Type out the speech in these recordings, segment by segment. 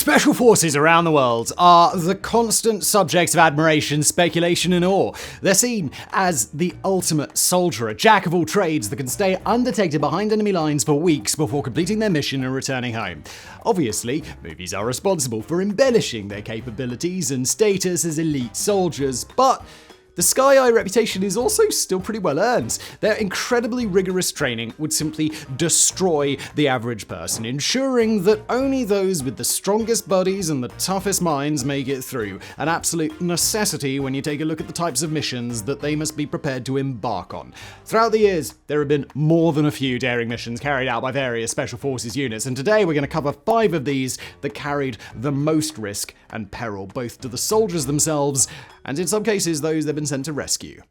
Special forces around the world are the constant subjects of admiration, speculation, and awe. They're seen as the ultimate soldier, a jack of all trades that can stay undetected behind enemy lines for weeks before completing their mission and returning home. Obviously, movies are responsible for embellishing their capabilities and status as elite soldiers, but the Sky Eye reputation is also still pretty well earned. Their incredibly rigorous training would simply destroy the average person, ensuring that only those with the strongest bodies and the toughest minds make it through, an absolute necessity when you take a look at the types of missions that they must be prepared to embark on. Throughout the years, there have been more than a few daring missions carried out by various Special Forces units, and today we're going to cover 5 of these that carried the most risk and peril, both to the soldiers themselves and in some cases those they've been sent to rescue.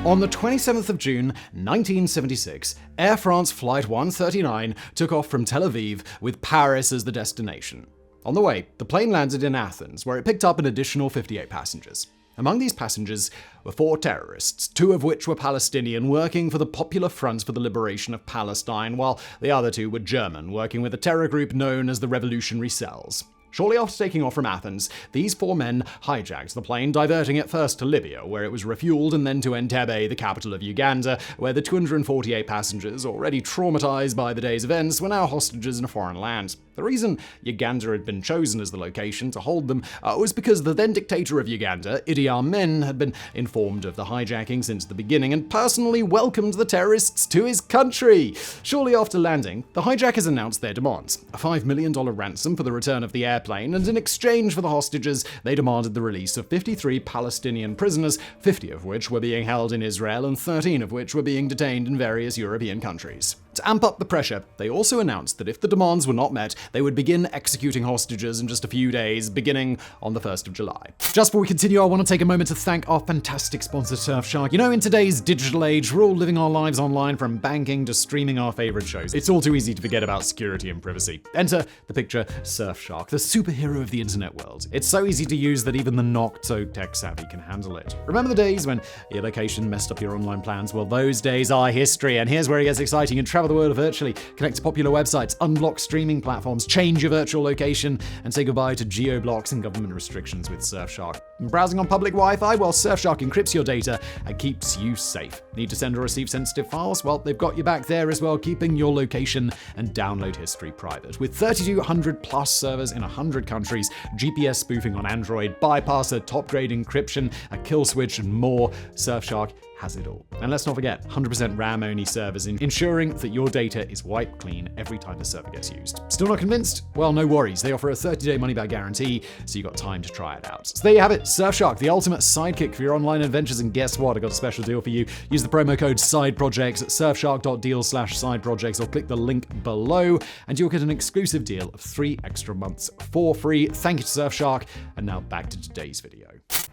On the 27th of June, 1976, Air France Flight 139 took off from Tel Aviv with Paris as the destination. On the way, the plane landed in Athens, where it picked up an additional 58 passengers. Among these passengers were 4 terrorists, 2 of which were Palestinian, working for the Popular Front for the Liberation of Palestine, while the other 2 were German, working with a terror group known as the Revolutionary Cells. Shortly after taking off from Athens, these 4 men hijacked the plane, diverting it first to Libya, where it was refueled, and then to Entebbe, the capital of Uganda, where the 248 passengers, already traumatized by the day's events, were now hostages in a foreign land. The reason Uganda had been chosen as the location to hold them was because the then dictator of Uganda, Idi Amin, had been informed of the hijacking since the beginning and personally welcomed the terrorists to his country. Shortly after landing, the hijackers announced their demands: a $5 million ransom for the return of the airplane, and in exchange for the hostages, they demanded the release of 53 Palestinian prisoners, 50 of which were being held in Israel and 13 of which were being detained in various European countries. To amp up the pressure, they also announced that if the demands were not met, they would begin executing hostages in just a few days, beginning on the 1st of July. Just before we continue, I want to take a moment to thank our fantastic sponsor, Surfshark. You know, in today's digital age, we're all living our lives online, from banking to streaming our favorite shows. It's all too easy to forget about security and privacy. Enter the picture Surfshark, the superhero of the internet world. It's so easy to use that even the not so tech savvy can handle it. Remember the days when your location messed up your online plans? Well, those days are history, and here's where it gets exciting. And travel the world virtually, connect to popular websites, unblock streaming platforms, change your virtual location, and say goodbye to geo-blocks and government restrictions with Surfshark. And browsing on public Wi-Fi? Well, Surfshark encrypts your data and keeps you safe. Need to send or receive sensitive files? Well, they've got you back there as well, keeping your location and download history private. With 3,200 plus servers in 100 countries, GPS spoofing on Android, bypasser, top-grade encryption, a kill switch, and more, Surfshark has it all. And let's not forget, 100% RAM-only servers, ensuring that your data is wiped clean every time the server gets used. Still not convinced? Well, no worries. They offer a 30-day money-back guarantee, so you got time to try it out. So there you have it, Surfshark, the ultimate sidekick for your online adventures. And guess what? I got a special deal for you. Use the promo code Sideprojects at surfshark.deal/sideprojects, or click the link below, and you'll get an exclusive deal of 3 extra months for free. Thank you to Surfshark, and now back to today's video.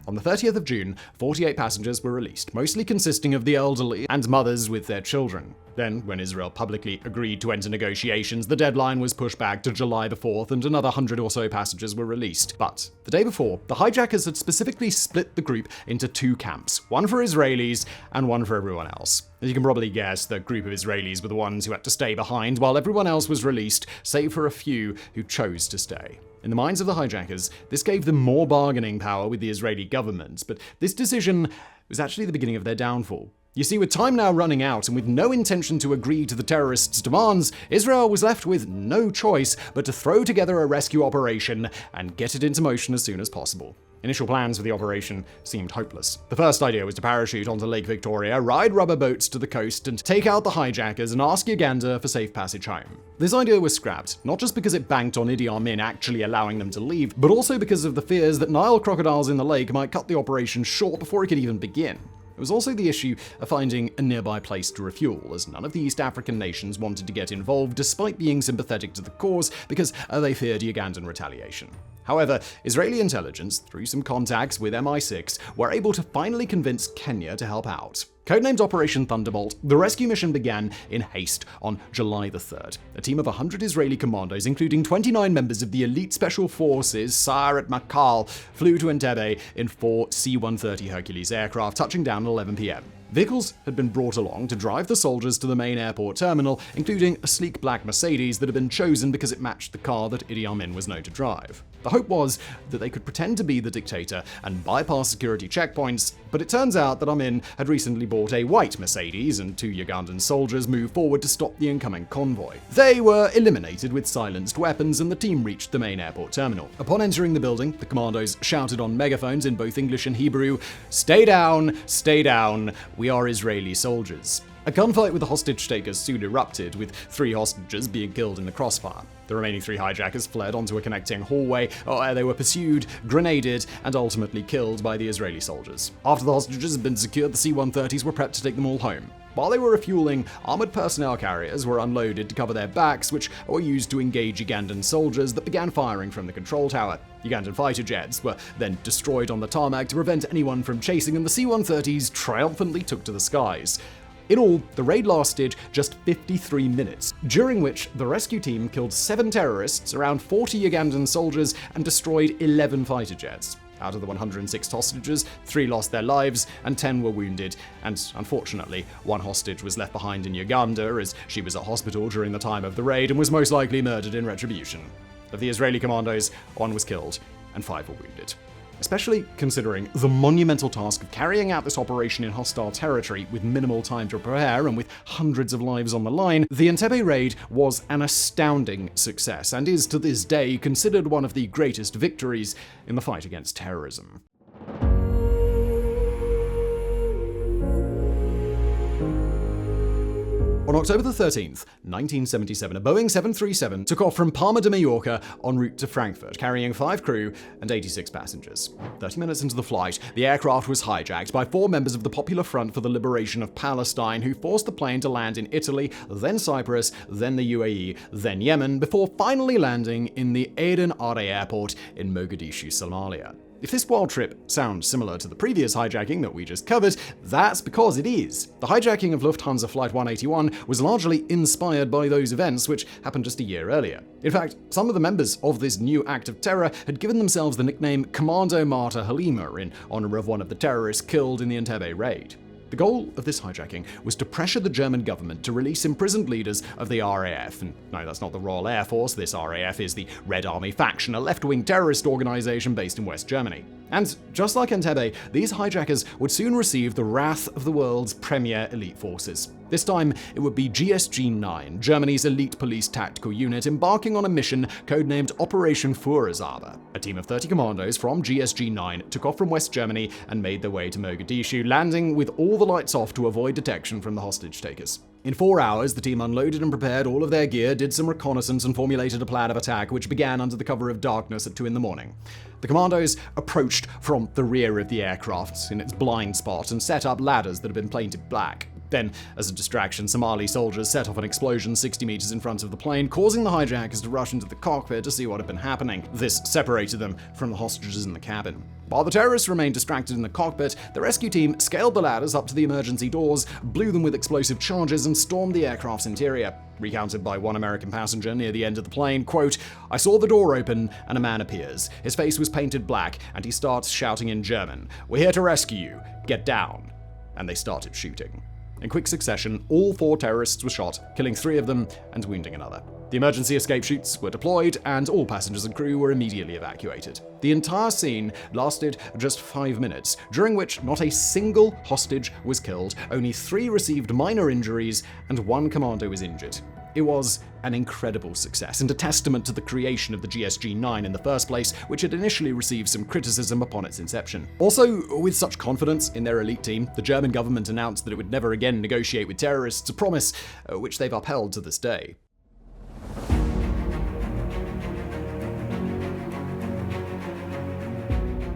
On the 30th of June, 48 passengers were released, mostly consisting of the elderly and mothers with their children. Then, when Israel publicly agreed to enter negotiations, the deadline was pushed back to July the 4th, and another 100 or so passengers were released. But the day before, the hijackers had specifically split the group into 2 camps, one for Israelis and one for everyone else. As you can probably guess, the group of Israelis were the ones who had to stay behind, while everyone else was released, save for a few who chose to stay. In the minds of the hijackers, this gave them more bargaining power with the Israeli government, but this decision was actually the beginning of their downfall. You see, with time now running out and with no intention to agree to the terrorists' demands, Israel was left with no choice but to throw together a rescue operation and get it into motion as soon as possible. Initial plans for the operation seemed hopeless. The first idea was to parachute onto Lake Victoria, ride rubber boats to the coast, and take out the hijackers and ask Uganda for safe passage home. This idea was scrapped, not just because it banked on Idi Amin actually allowing them to leave, but also because of the fears that Nile crocodiles in the lake might cut the operation short before it could even begin. It was also the issue of finding a nearby place to refuel, as none of the East African nations wanted to get involved despite being sympathetic to the cause, because they feared Ugandan retaliation. However, Israeli intelligence, through some contacts with MI6, were able to finally convince Kenya to help out. Codenamed Operation Thunderbolt, the rescue mission began in haste on July the 3rd. A team of 100 Israeli commandos, including 29 members of the elite special forces, Sayeret Matkal, flew to Entebbe in 4 C-130 Hercules aircraft, touching down at 11 p.m. Vehicles had been brought along to drive the soldiers to the main airport terminal, including a sleek black Mercedes that had been chosen because it matched the car that Idi Amin was known to drive. The hope was that they could pretend to be the dictator and bypass security checkpoints, but it turns out that Amin had recently bought a white Mercedes, and 2 Ugandan soldiers moved forward to stop the incoming convoy. They were eliminated with silenced weapons, and the team reached the main airport terminal. Upon entering the building, the commandos shouted on megaphones in both English and Hebrew, stay down, we are Israeli soldiers." A gunfight with the hostage takers soon erupted, with 3 hostages being killed in the crossfire. The remaining 3 hijackers fled onto a connecting hallway, where they were pursued, grenaded, and ultimately killed by the Israeli soldiers. After the hostages had been secured, the C-130s were prepped to take them all home. While they were refueling, armored personnel carriers were unloaded to cover their backs, which were used to engage Ugandan soldiers that began firing from the control tower. Ugandan fighter jets were then destroyed on the tarmac to prevent anyone from chasing, and the C-130s triumphantly took to the skies. In all, the raid lasted just 53 minutes, during which the rescue team killed 7 terrorists, around 40 Ugandan soldiers, and destroyed 11 fighter jets. Out of the 106 hostages, 3 lost their lives and 10 were wounded, and unfortunately, 1 hostage was left behind in Uganda as she was at hospital during the time of the raid and was most likely murdered in retribution. Of the Israeli commandos, 1 was killed and 5 were wounded. Especially considering the monumental task of carrying out this operation in hostile territory with minimal time to prepare and with hundreds of lives on the line, the Entebbe raid was an astounding success and is to this day considered one of the greatest victories in the fight against terrorism. On October 13th, 1977, a Boeing 737 took off from Palma de Mallorca en route to Frankfurt, carrying 5 crew and 86 passengers. 30 minutes into the flight, the aircraft was hijacked by 4 members of the Popular Front for the Liberation of Palestine, who forced the plane to land in Italy, then Cyprus, then the UAE, then Yemen, before finally landing in the Aden Are airport in Mogadishu, Somalia. If this wild trip sounds similar to the previous hijacking that we just covered, that's because it is. The hijacking of Lufthansa Flight 181 was largely inspired by those events, which happened just a year earlier. In fact, some of the members of this new act of terror had given themselves the nickname Commando Marta Halima in honor of one of the terrorists killed in the Entebbe raid. The goal of this hijacking was to pressure the German government to release imprisoned leaders of the RAF. And no, that's not the Royal Air Force. This RAF is the Red Army faction, a left-wing terrorist organization based in West Germany. And just like Entebbe, these hijackers would soon receive the wrath of the world's premier elite forces. This time, it would be GSG-9, Germany's elite police tactical unit, embarking on a mission codenamed Operation Führersaber. A team of 30 commandos from GSG-9 took off from West Germany and made their way to Mogadishu, landing with all the lights off to avoid detection from the hostage takers. In 4 hours, the team unloaded and prepared all of their gear, did some reconnaissance, and formulated a plan of attack, which began under the cover of darkness at 2 a.m. The commandos approached from the rear of the aircraft in its blind spot and set up ladders that had been painted black. Then, as a distraction, Somali soldiers set off an explosion 60 meters in front of the plane, causing the hijackers to rush into the cockpit to see what had been happening. This separated them from the hostages in the cabin. While the terrorists remained distracted in the cockpit, the rescue team scaled the ladders up to the emergency doors, blew them with explosive charges, and stormed the aircraft's interior. Recounted by one American passenger near the end of the plane, quote, "I saw the door open and a man appears. His face was painted black and he starts shouting in German, 'We're here to rescue you. Get down.' And they started shooting." In quick succession, all 4 terrorists were shot, killing 3 of them and wounding another. The emergency escape chutes were deployed, and all passengers and crew were immediately evacuated. The entire scene lasted just 5 minutes, during which not a single hostage was killed, only 3 received minor injuries, and 1 commando was injured. It was an incredible success, and a testament to the creation of the GSG-9 in the first place, which had initially received some criticism upon its inception. Also, with such confidence in their elite team, the German government announced that it would never again negotiate with terrorists, a promise which they've upheld to this day.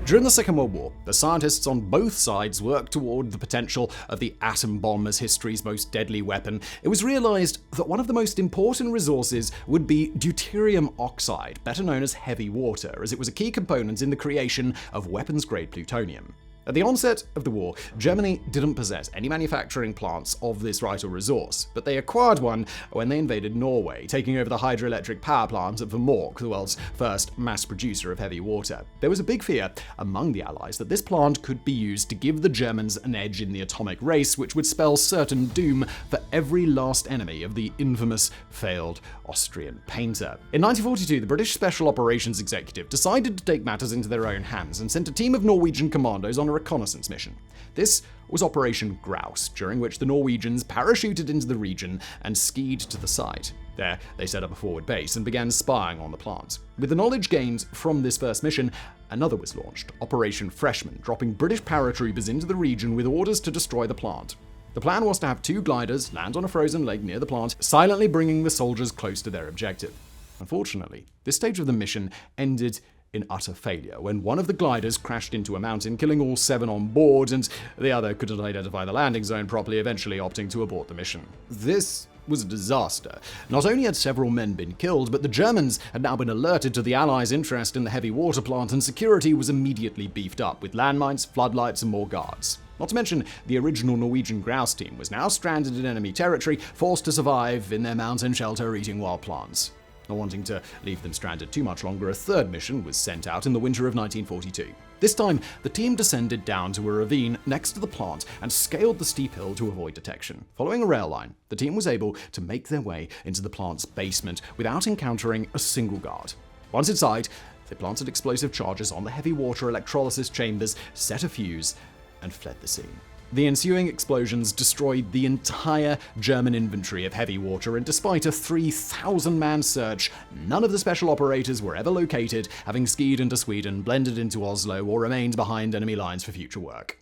During the Second World War, the scientists on both sides worked toward the potential of the atom bomb as history's most deadly weapon. It was realized that one of the most important resources would be deuterium oxide, better known as heavy water, as it was a key component in the creation of weapons-grade plutonium. At the onset of the war, Germany didn't possess any manufacturing plants of this vital resource, but they acquired one when they invaded Norway, taking over the hydroelectric power plant at Vemork, the world's first mass producer of heavy water. There was a big fear among the Allies that this plant could be used to give the Germans an edge in the atomic race, which would spell certain doom for every last enemy of the infamous failed Austrian painter. In 1942, the British Special Operations Executive decided to take matters into their own hands and sent a team of Norwegian commandos on a reconnaissance mission. This was Operation Grouse, during which the Norwegians parachuted into the region and skied to the site. There, they set up a forward base and began spying on the plant. With the knowledge gained from this first mission, another was launched, Operation Freshman, dropping British paratroopers into the region with orders to destroy the plant. The plan was to have 2 gliders land on a frozen lake near the plant, silently bringing the soldiers close to their objective. Unfortunately, this stage of the mission ended in utter failure when one of the gliders crashed into a mountain, killing all 7 on board, and the other couldn't identify the landing zone properly, eventually opting to abort the mission. This was a disaster. Not only had several men been killed, but the Germans had now been alerted to the Allies' interest in the heavy water plant, and security was immediately beefed up with landmines, floodlights, and more guards. Not to mention, the original Norwegian grouse team was now stranded in enemy territory, forced to survive in their mountain shelter eating wild plants. Not wanting to leave them stranded too much longer, a third mission was sent out in the winter of 1942. This time, the team descended down to a ravine next to the plant and scaled the steep hill to avoid detection. Following a rail line, the team was able to make their way into the plant's basement without encountering a single guard. Once inside, they planted explosive charges on the heavy water electrolysis chambers, set a fuse, and fled the scene. The ensuing explosions destroyed the entire German inventory of heavy water, and despite a 3,000-man search, none of the special operators were ever located, having skied into Sweden, blended into Oslo, or remained behind enemy lines for future work.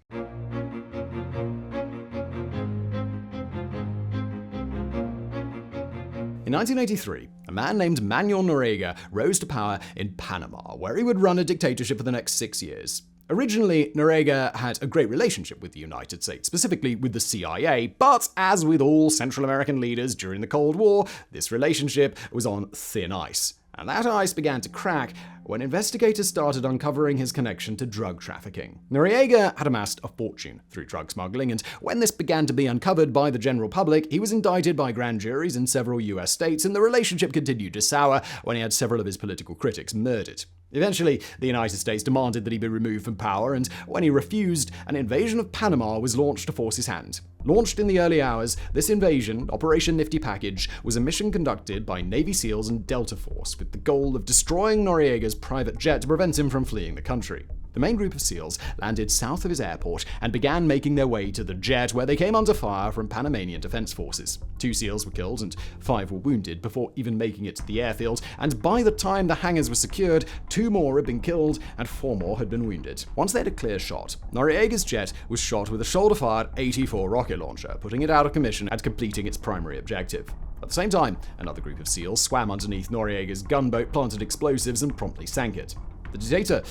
In 1983, a man named Manuel Noriega rose to power in Panama, where he would run a dictatorship for the next 6 years. Originally, Noriega had a great relationship with the United States, specifically with the CIA, but as with all Central American leaders during the Cold War, this relationship was on thin ice. And that ice began to crack when investigators started uncovering his connection to drug trafficking. Noriega had amassed a fortune through drug smuggling, and when this began to be uncovered by the general public, he was indicted by grand juries in several US states, and the relationship continued to sour when he had several of his political critics murdered. Eventually, the United States demanded that he be removed from power, and when he refused, an invasion of Panama was launched to force his hand. Launched in the early hours, this invasion, Operation Nifty Package, was a mission conducted by Navy SEALs and Delta Force with the goal of destroying Noriega's private jet to prevent him from fleeing the country. The main group of SEALs landed south of his airport and began making their way to the jet, where they came under fire from Panamanian defense forces. 2 SEALs were killed and 5 were wounded before even making it to the airfield, and by the time the hangars were secured, 2 more had been killed and 4 more had been wounded. Once they had a clear shot, Noriega's jet was shot with a shoulder-fired 84 rocket launcher, putting it out of commission and completing its primary objective. At the same time, another group of SEALs swam underneath Noriega's gunboat, planted explosives, and promptly sank it. The dictator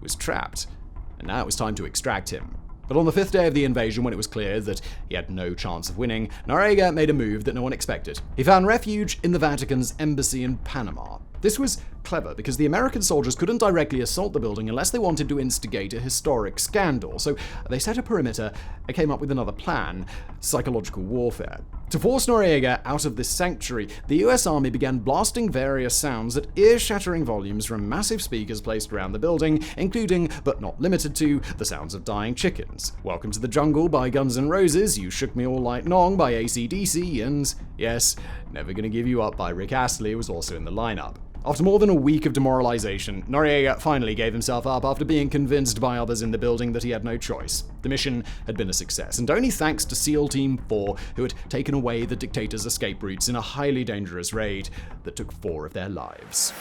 was trapped, and now it was time to extract him. But on the 5th day of the invasion, when it was clear that he had no chance of winning, Noriega made a move that no one expected. He found refuge in the Vatican's embassy in Panama. This was clever because the American soldiers couldn't directly assault the building unless they wanted to instigate a historic scandal, so they set a perimeter and came up with another plan: psychological warfare. To force Noriega out of this sanctuary, the US Army began blasting various sounds at ear-shattering volumes from massive speakers placed around the building, including, but not limited to, the sounds of dying chickens, Welcome to the Jungle by Guns N' Roses, You Shook Me All Night Long by AC/DC, and, yes, Never Gonna Give You Up by Rick Astley was also in the lineup. After more than a week of demoralization, Noriega finally gave himself up after being convinced by others in the building that he had no choice. The mission had been a success, and only thanks to SEAL Team 4, who had taken away the dictator's escape routes in a highly dangerous raid that took 4 of their lives.